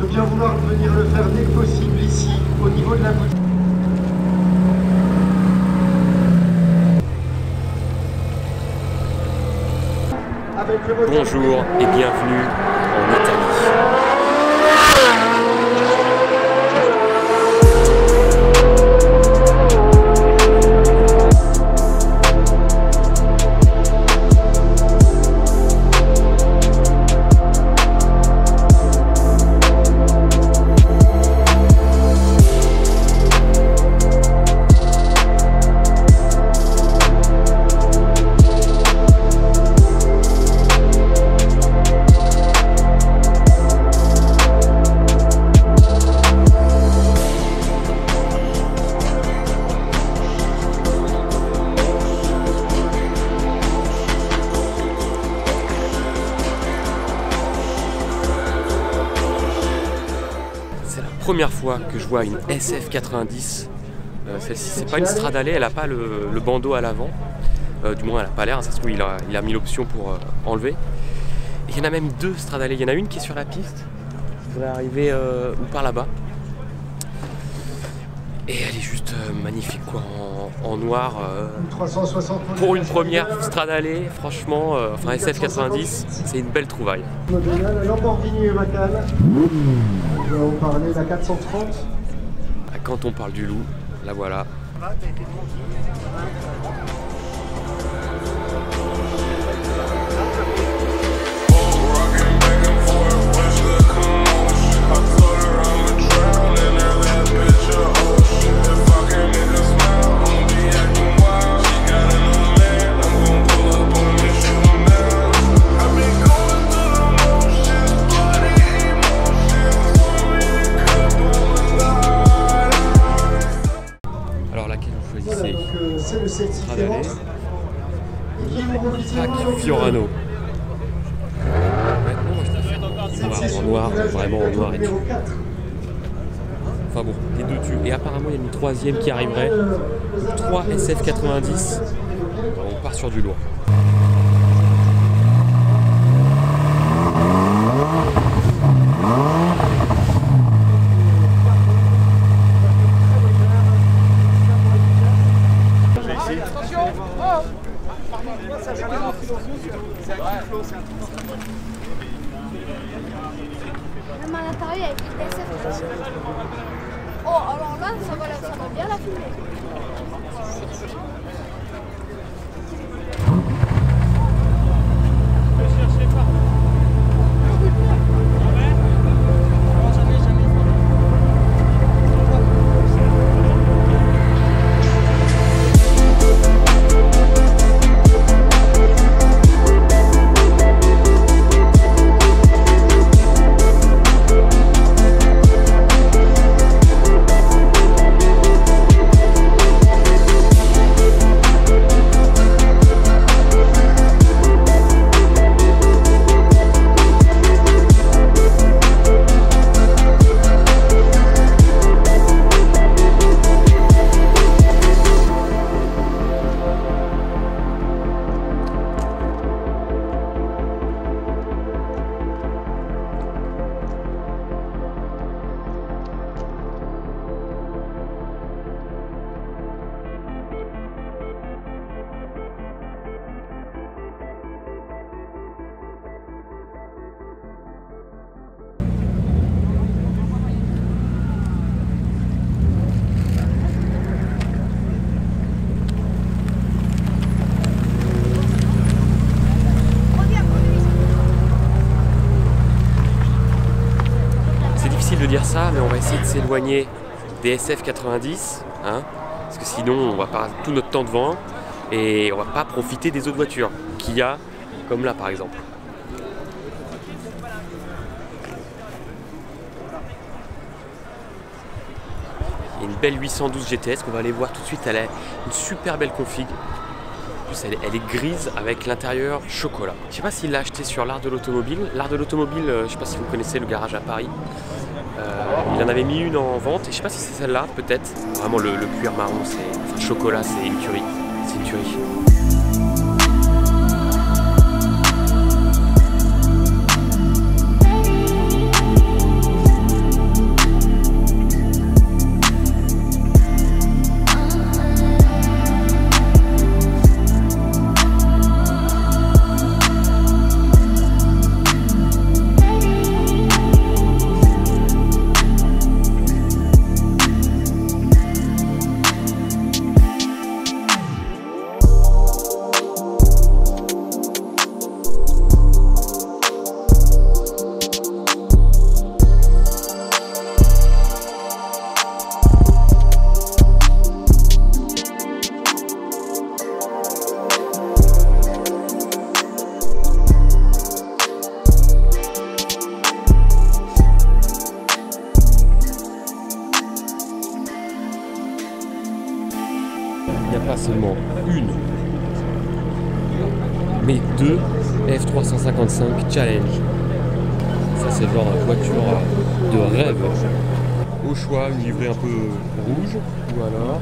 De bien vouloir venir le faire dès que possible ici, au niveau de la boutique. Bonjour et bienvenue en Italie. Première fois que je vois une SF90. Celle-ci, c'est pas une Stradale, elle n'a pas le bandeau à l'avant. Du moins, elle n'a pas l'air, ça se trouve, il a mis l'option pour enlever. Et il y en a même deux Stradale. Il y en a une qui est sur la piste, qui devrait arriver ou par là-bas. Et elle est juste magnifique, quoi, en noir. 360 Pour une première Stradale, franchement, enfin SF90, c'est une belle trouvaille. La Lamborghini Huracan. On va en parler, la 430. Quand on parle du loup, la voilà. C'est le 7 Fiorano. Maintenant, moi je préfère en noir, vraiment en noir et tout. Enfin bon, les deux tuent. Et apparemment, il y a une troisième qui arriverait. 3 SF90. On part sur du lourd. Même à l'intérieur, il y a écrit SF. Oh, alors là, ça va bien la filmer. De dire ça, mais on va essayer de s'éloigner des SF90, hein, parce que sinon on va perdre tout notre temps devant et on va pas profiter des autres voitures qu'il y a, comme là par exemple. Il y a une belle 812 GTS qu'on va aller voir tout de suite. Elle a une super belle config. En plus, elle est grise avec l'intérieur chocolat. Je sais pas s'il l'a acheté sur l'Art de l'Automobile. L'Art de l'Automobile, je sais pas si vous connaissez le garage à Paris. Il en avait mis une en vente et je sais pas si c'est celle-là, peut-être. Vraiment le cuir marron, c'est chocolat, c'est une tuerie. c'est une tuerie. Il n'y a pas seulement une, mais deux F355 Challenge. Ça c'est le genre de voiture de rêve. Au choix, une livrée un peu rouge ou alors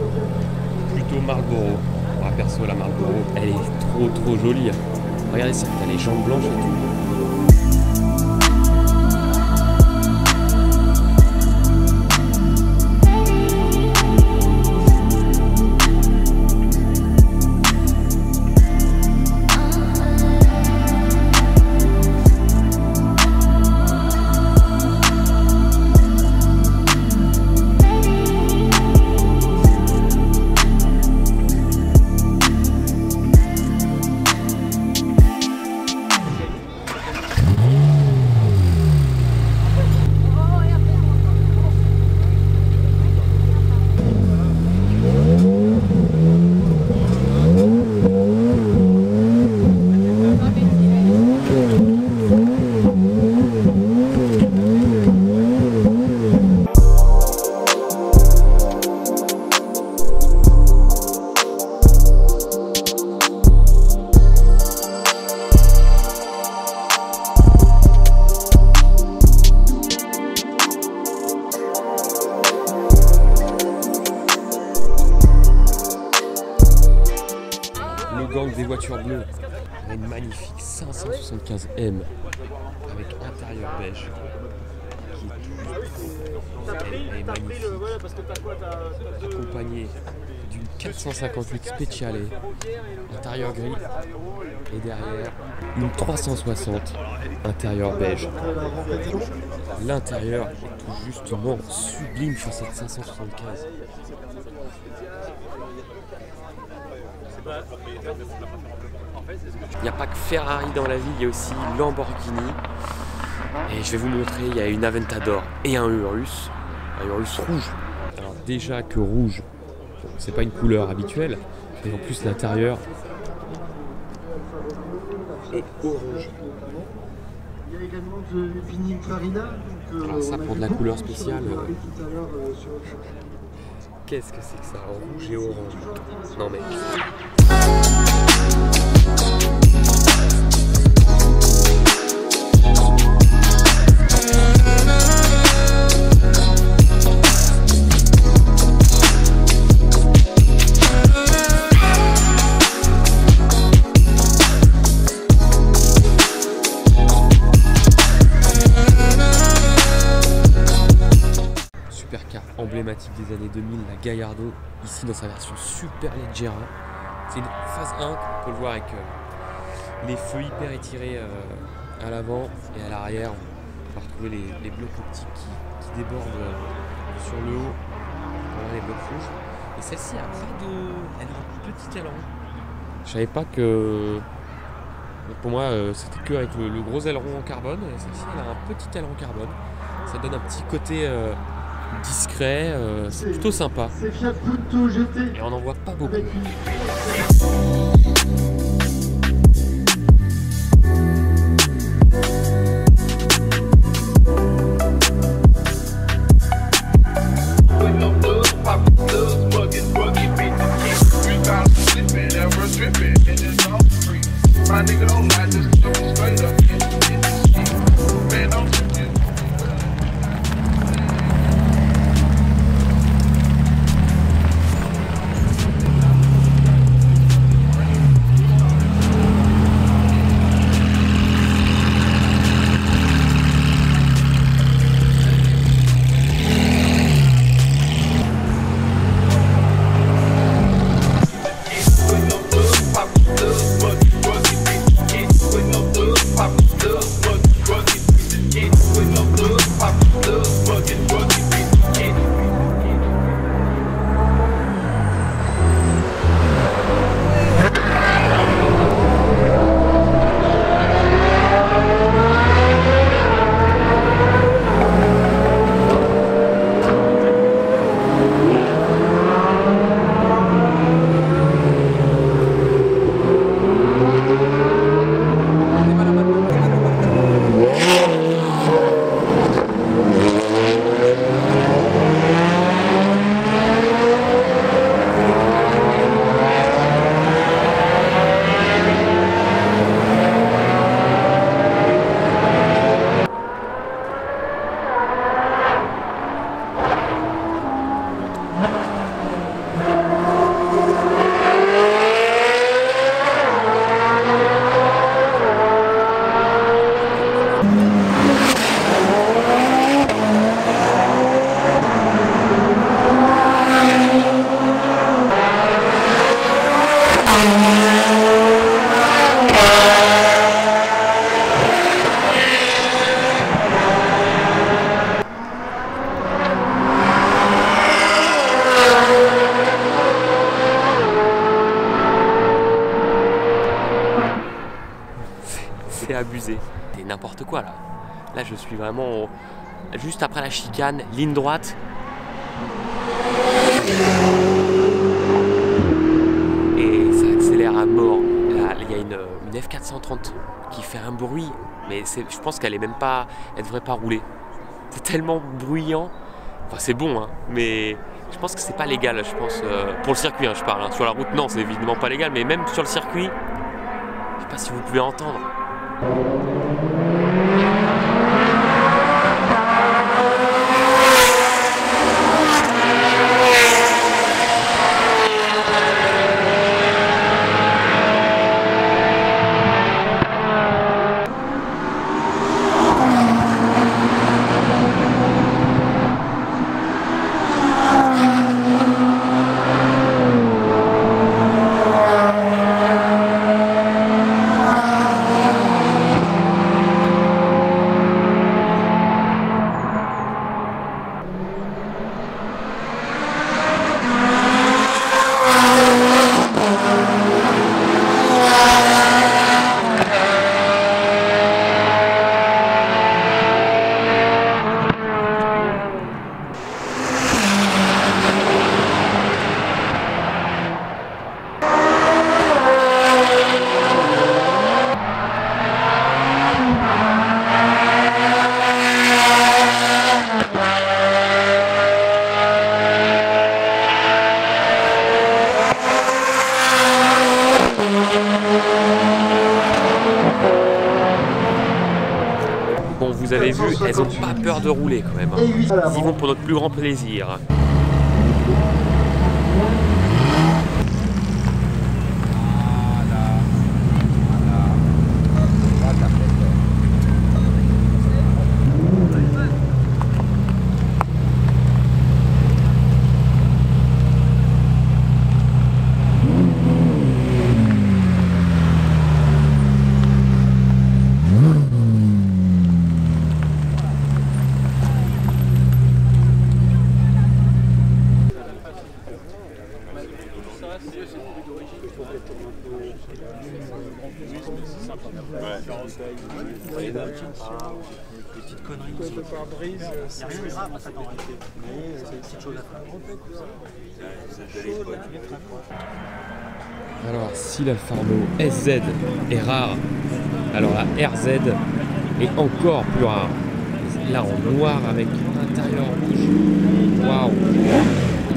plutôt Marlboro. Ah, perso la Marlboro, elle est trop jolie. Regardez ça, t'as les jambes blanches et tout. Des voitures bleues. On a une magnifique 575M avec intérieur beige qui est magnifique, accompagnée d'une 458 Speciale, intérieur gris, et derrière une 360 intérieur beige. L'intérieur est tout justement sublime sur cette 575. Il n'y a pas que Ferrari dans la vie, il y a aussi Lamborghini. Et je vais vous montrer, il y a une Aventador et un Urus rouge. Alors déjà que rouge, c'est pas une couleur habituelle, mais en plus l'intérieur est orange. Il y a également de Pininfarina. Alors ça pour de la couleur spéciale. Qu'est-ce que c'est que ça, en rouge et orange? Non mais... Supercar emblématique des années 2000, la Gallardo, ici dans sa version Super Leggera. C'est une phase 1, on peut le voir avec les feux hyper étirés à l'avant et à l'arrière. On va retrouver les blocs optiques qui débordent sur le haut. Voilà les blocs rouges. Et celle-ci a pas de... Elle a un petit aileron. Je savais pas que... Pour moi, c'était que avec le gros aileron en carbone. Et celle-ci, elle a un petit aileron carbone. Ça donne un petit côté discret. C'est plutôt sympa. Et on n'en voit pas beaucoup. c'est abusé. C'est n'importe quoi là. Là je suis vraiment juste après la chicane, ligne droite. Et ça accélère à mort. Là il y a une F430 qui fait un bruit, mais je pense qu'elle est même pas, elle devrait pas rouler. C'est tellement bruyant. Enfin c'est bon hein, mais je pense que c'est pas légal, je pense, pour le circuit hein, je parle. Hein. Sur la route non, c'est évidemment pas légal, mais même sur le circuit, je sais pas si vous pouvez entendre. Bon, vous avez vu, elles n'ont pas peur de rouler quand même. Hein. Ils y vont pour notre plus grand plaisir. Petite connerie sur le pare-brise, c'est rien de grave en fait en réalité, mais c'est une petite chose à faire. Alors, si l'Alfa Romeo SZ est rare, alors la RZ est encore plus rare. Là en noir avec intérieur rouge. Waouh!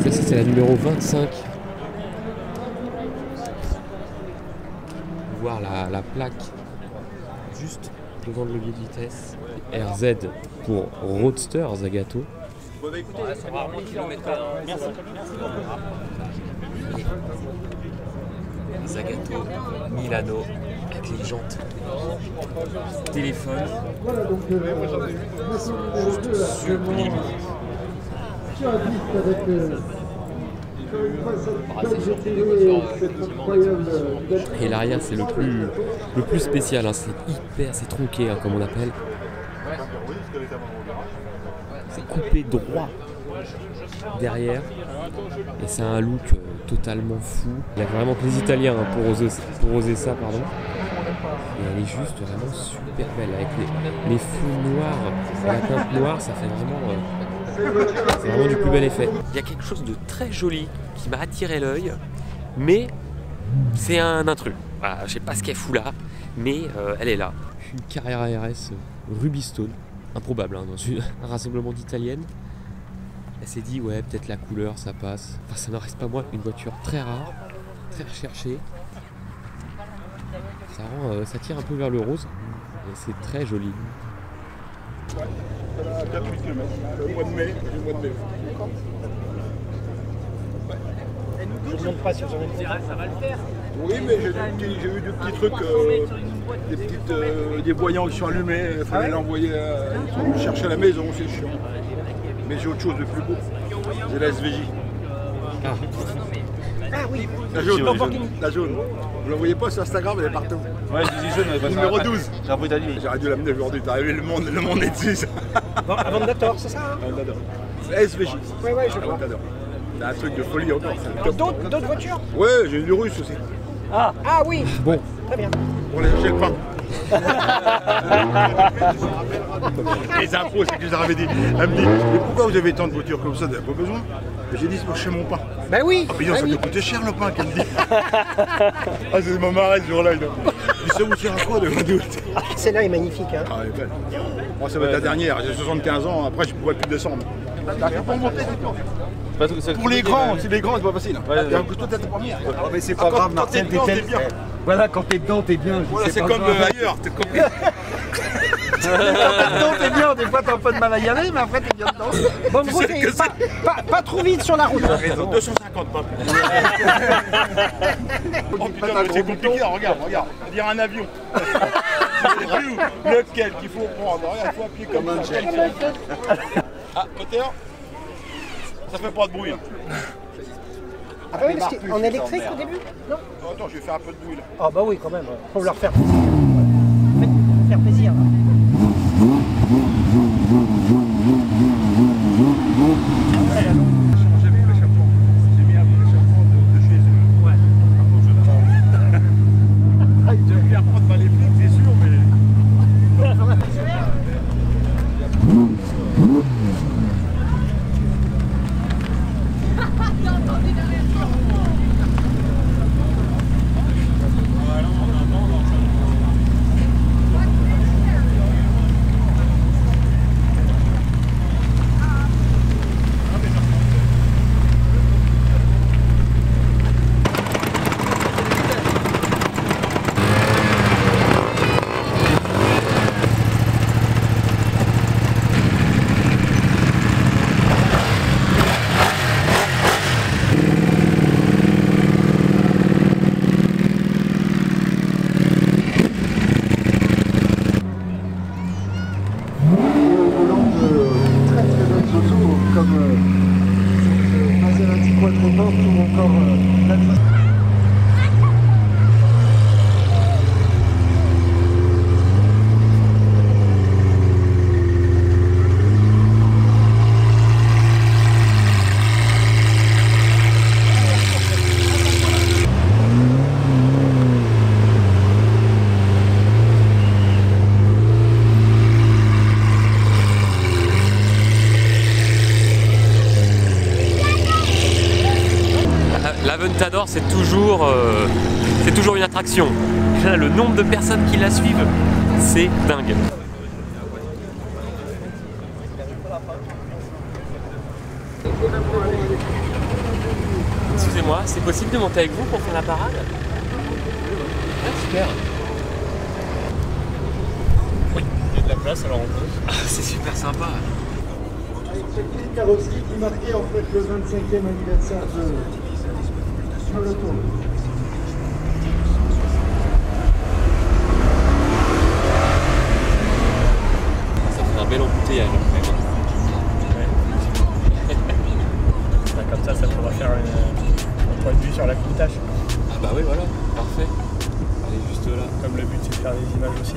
Celle-ci c'est la numéro 25. Voir la plaque juste devant le levier de vitesse. RZ pour Roadster Zagato. Bon bah écoutez, ça va rarement kilométrage. Merci. Zagato Milano avec les jantes. Téléphone. Voilà donc Juste sublime. sur la piste avec Et l'arrière c'est le plus spécial, hein. C'est tronqué hein, comme on appelle. C'est coupé droit derrière et c'est un look totalement fou. Il n'y a vraiment que les Italiens hein, pour oser ça, pardon. Et elle est juste vraiment super belle avec les feux noirs et la teinte noire, ça fait vraiment c'est vraiment du plus bel effet. Il y a quelque chose de très joli qui m'a attiré l'œil, mais c'est un intrus. Voilà, je sais pas ce qu'elle fout là, mais elle est là. Une Carrera RS Ruby Stone, improbable hein, dans un rassemblement d'italiennes. Elle s'est dit ouais peut-être la couleur ça passe. Enfin ça n'en reste pas moins une voiture très rare, très recherchée. Ça tire un peu vers le rose et c'est très joli. Ouais, voilà, 4-8 km, le mois de mai. Je ne demande pas si vous en avez ça va le faire. Oui, mais j'ai eu des petits trucs, des voyants qui sont allumés, il fallait l'envoyer, ils sont venus chercher à la maison, c'est chiant. Mais j'ai autre chose de plus beau, c'est la SVJ. Ah oui, La jaune. Vous la voyez pas sur Instagram, elle est partout. Ouais, je dis jaune, elle est Numéro 12. J'ai un peu d'animé. J'aurais dû l'amener aujourd'hui, t'as arrivé, le monde est dessus. avant de Dator, c'est ça hein? La SVJ. Ouais, je vois. C'est un truc de folie encore. D'autres voitures? Ouais, j'ai une Urus aussi. Ah oui, Bon, très bien. Pour aller chercher le pain. Les infos, c'est que je leur avais dit. Elle me dit, mais pourquoi vous avez tant de voitures comme ça, vous n'avez pas besoin? J'ai dit, c'est pour chez mon pain. Ben oui. Ah, mais non, ça doit coûter cher le pain, qu'elle me dit. Ah, c'est ma marraine ce jour-là. Il ça vous tire à quoi de doute? Celle-là est magnifique. Hein. Ah, elle est belle. Moi, ça va être la dernière, j'ai 75 ans, après je ne pourrai plus descendre. Pour monter, c'est pour les grands, c'est pas facile. Toi, t'es la première. Mais c'est pas grave, Marcel, t'es bien. Voilà, quand t'es dedans, t'es bien. Voilà, c'est comme ailleurs, t'es compris. Quand t'es dedans, t'es bien. Des fois, t'as un peu de mal à y aller, mais après, t'es bien dedans. Bonne route et pas trop vite sur la route. 250 pas plus. Oh putain, mais c'est compliqué, regarde, on dirait un avion. Lequel qu'il faut prendre? Regarde, il faut appuyer comme un jet. Ah, moteur? Ça fait pas de bruit. Ah oui, parce qu'en électrique au début? Non. Attends, je vais faire un peu de bruit là. Ah bah oui, quand même. Faut leur faire plaisir. Faire plaisir. L'Aventador, c'est toujours une attraction. Le nombre de personnes qui la suivent, c'est dingue. Excusez-moi, c'est possible de monter avec vous pour faire la parade? Ah, super. Oui, il y a de la place alors on peut. Ah, c'est super sympa. Cette petite carrosserie qui marquait en fait le 25e anniversaire de le tour. Ça fait un bel embouteillage après. Comme ça pourra faire un point de vue sur la coupe tâche. Ah bah oui, voilà, parfait. Elle est juste là. Comme le but c'est de faire des images aussi.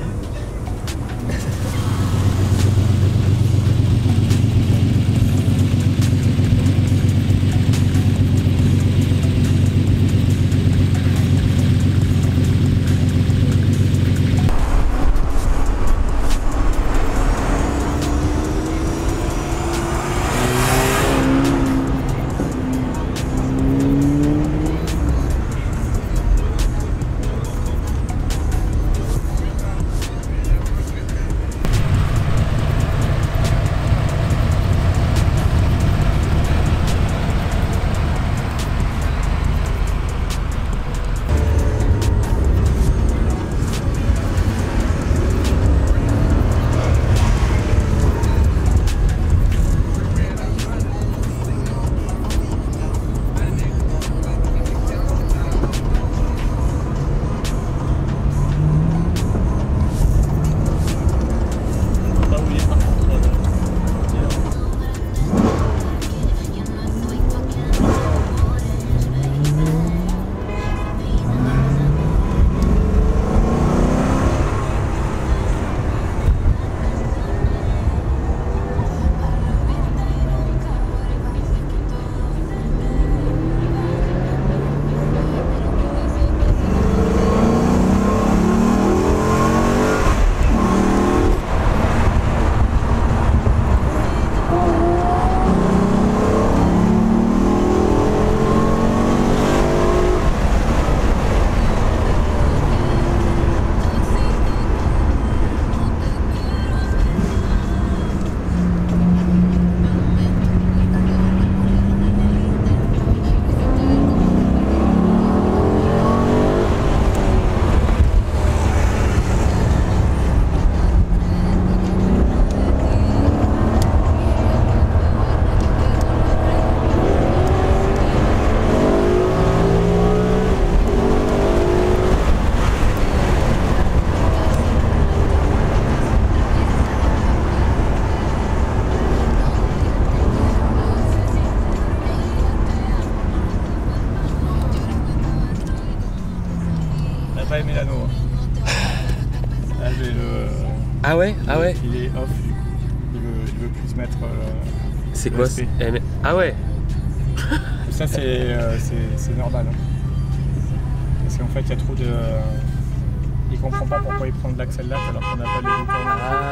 pas aimé l'anneau. Là, j'ai le... Ah ouais? Ah ouais? Il est off. Il veut plus se mettre. C'est quoi? Ah ouais? Ça, c'est normal. Hein. Parce qu'en fait, il y a trop de. Il comprend pas pourquoi il prend de l'accel là alors qu'on n'a pas le bouton. Ah